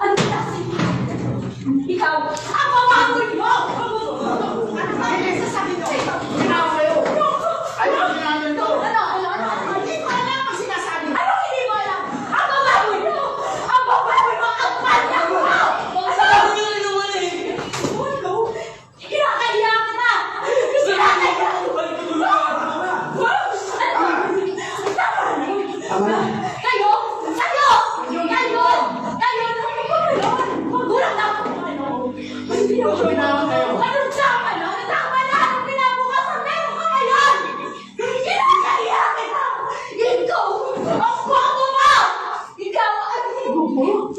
Ano kasi? Ikaw, ang pamangol mo! Ano ba yung sasabi mo? Ginawa kayo! Ayaw ginamit ko! Ano? Hindi ko alam ang sinasabi. Ano hindi mo alam? Ang pamangol mo! Ang pamangol mo! Ang panya mo! Sabi nyo na naman eh! Ano? Kinakaya ka na! Kinakaya ka na! Tama na! Kayo! Magulang na ako! Hindi ako Ginawa kayo! Anong tama na? Tama na! Anong pinabukasan? Meron ka ngayon! Kinakaya kita! Ikaw! Ang gwapo mo! Ikaw! Ano?